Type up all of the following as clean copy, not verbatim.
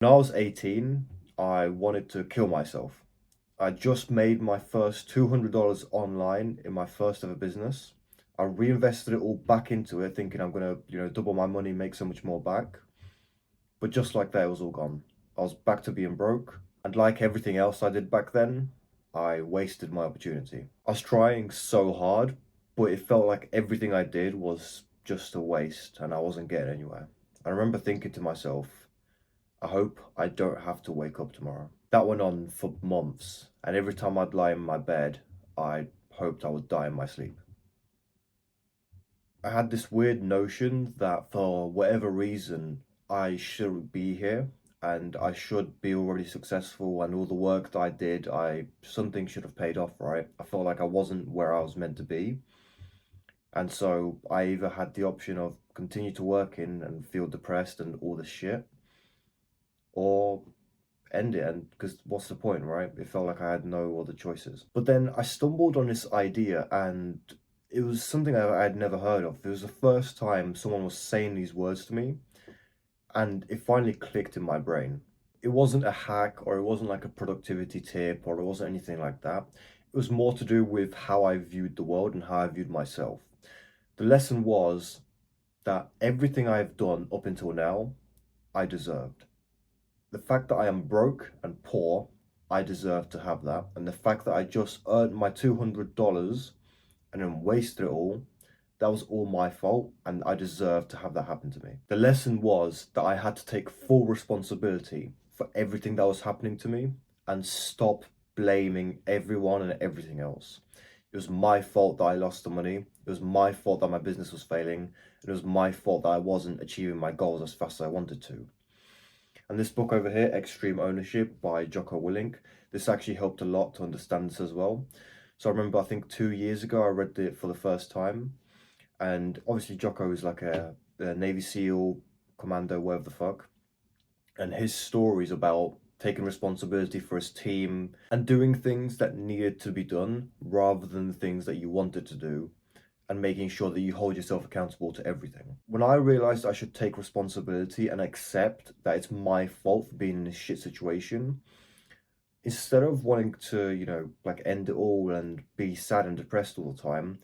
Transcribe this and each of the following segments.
When I was 18, I wanted to kill myself. I just made my first $200 online in my first ever business. I reinvested it all back into it, thinking I'm gonna, double my money, make so much more back. But just like that, it was all gone. I was back to being broke. And like everything else I did back then, I wasted my opportunity. I was trying so hard, but it felt like everything I did was just a waste and I wasn't getting anywhere. I remember thinking to myself, I hope I don't have to wake up tomorrow. That went on for months, and every time I'd lie in my bed, I hoped I would die in my sleep. I had this weird notion that for whatever reason, I shouldn't be here and I should be already successful, and all the work that I did, something should have paid off, right? I felt like I wasn't where I was meant to be. And so I either had the option of continue to work in and feel depressed and all this shit, or end it. And because what's the point, right? It felt like I had no other choices. But then I stumbled on this idea, and it was something I had never heard of. It was the first time someone was saying these words to me, and it finally clicked in my brain. It wasn't a hack, or it wasn't like a productivity tip, or it wasn't anything like that. It was more to do with how I viewed the world and how I viewed myself. The lesson was that everything I've done up until now, I deserved. The fact that I am broke and poor, I deserve to have that. And the fact that I just earned my $200 and then wasted it all, that was all my fault, and I deserve to have that happen to me. The lesson was that I had to take full responsibility for everything that was happening to me and stop blaming everyone and everything else. It was my fault that I lost the money. It was my fault that my business was failing. It was my fault that I wasn't achieving my goals as fast as I wanted to. And this book over here, Extreme Ownership by Jocko Willink, this actually helped a lot to understand this as well. So I remember, I think 2 years ago, I read it for the first time. And obviously Jocko is like a Navy SEAL commando, whatever the fuck. And his story is about taking responsibility for his team and doing things that needed to be done rather than the things that you wanted to do, and making sure that you hold yourself accountable to everything. When I realized I should take responsibility and accept that it's my fault for being in this shit situation, instead of wanting to, like end it all and be sad and depressed all the time,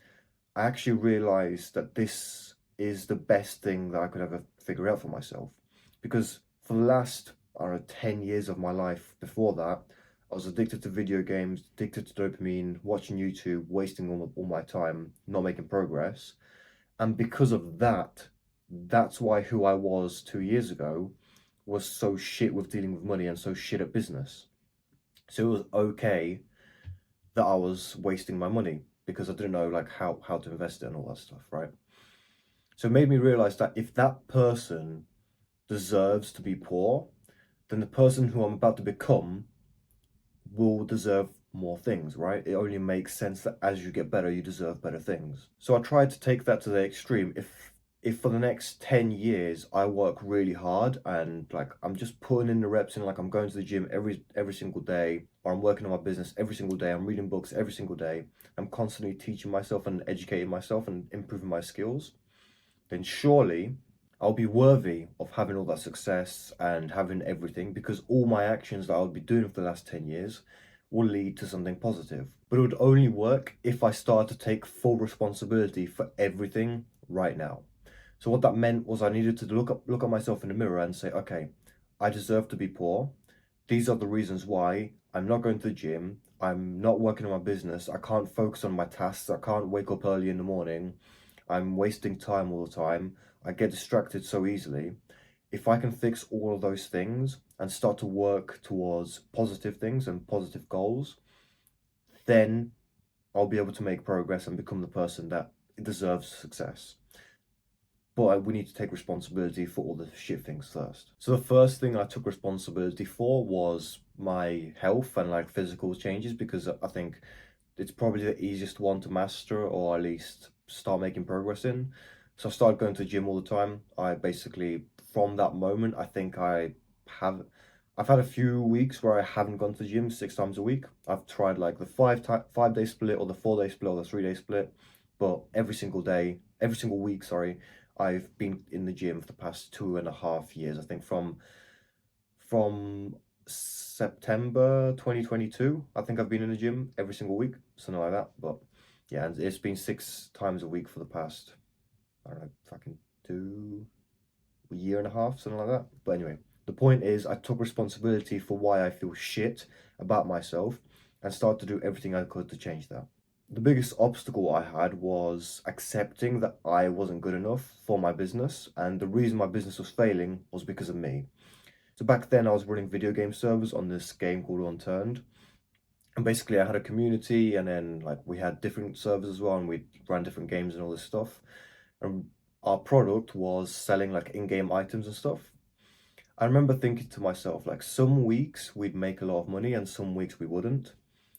I actually realized that this is the best thing that I could ever figure out for myself. Because for the last, I don't know, 10 years of my life before that, I was addicted to video games, addicted to dopamine, watching YouTube, wasting all my time, not making progress. And because of that, that's why who I was 2 years ago was so shit with dealing with money and so shit at business. So it was okay that I was wasting my money because I didn't know like how to invest it and all that stuff, right? So it made me realize that if that person deserves to be poor, then the person who I'm about to become will deserve more things, right? It only makes sense that as you get better, you deserve better things. So I tried to take that to the extreme. If for the next 10 years I work really hard and like I'm just putting in the reps in, like I'm going to the gym every single day, or I'm working on my business every single day, I'm reading books every single day, I'm constantly teaching myself and educating myself and improving my skills, then surely I'll be worthy of having all that success and having everything, because all my actions that I'll be doing for the last 10 years will lead to something positive. But it would only work if I started to take full responsibility for everything right now. So what that meant was I needed to look at myself in the mirror and say, okay, I deserve to be poor. These are the reasons why I'm not going to the gym. I'm not working on my business. I can't focus on my tasks. I can't wake up early in the morning. I'm wasting time all the time. I get distracted so easily. If I can fix all of those things and start to work towards positive things and positive goals, then I'll be able to make progress and become the person that deserves success. But we need to take responsibility for all the shit things first. So the first thing I took responsibility for was my health and like physical changes, because I think it's probably the easiest one to master, or at least start making progress in. So I started going to the gym all the time. I basically, from that moment, I think have, I've had a few weeks where I haven't gone to the gym 6 times a week. I've tried like the 5 day split, or the 4 day split, or the 3 day split, but every single week, sorry, I've been in the gym for the past 2.5 years. I think from from September 2022. I think I've been in the gym every single week, something like that. But yeah, and it's been 6 times a week for the past, I don't know, fucking a year and a half, something like that. But anyway, the point is, I took responsibility for why I feel shit about myself and started to do everything I could to change that. The biggest obstacle I had was accepting that I wasn't good enough for my business, and the reason my business was failing was because of me. So back then, I was running video game servers on this game called Unturned, and basically, I had a community, and then like we had different servers as well, and we ran different games and all this stuff. And our product was selling like in-game items and stuff. I remember thinking to myself, like, some weeks we'd make a lot of money and some weeks we wouldn't.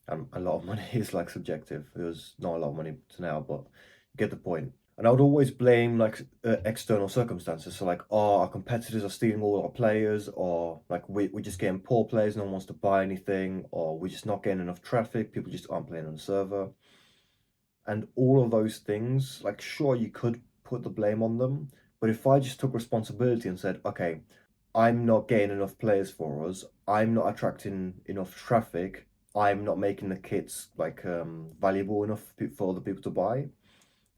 And a lot of money is like subjective. It was not a lot of money to now, but you get the point. And I would always blame like external circumstances. So like, oh, our competitors are stealing all our players, or like we're just getting poor players, no one wants to buy anything, or we're just not getting enough traffic, people just aren't playing on the server. And all of those things, like, sure, you could put the blame on them, but if I just took responsibility and said, okay, I'm not getting enough players for us, I'm not attracting enough traffic, I'm not making the kits like valuable enough for other people to buy,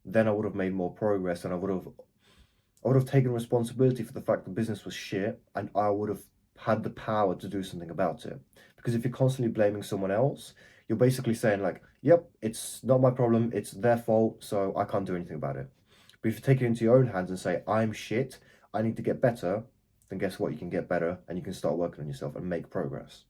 then I would have made more progress, and I would have taken responsibility for the fact the business was shit, and I would have had the power to do something about it. Because if you're constantly blaming someone else, you're basically saying like, yep, it's not my problem, it's their fault, so I can't do anything about it. But if you take it into your own hands and say, I'm shit, I need to get better, then guess what? You can get better and you can start working on yourself and make progress.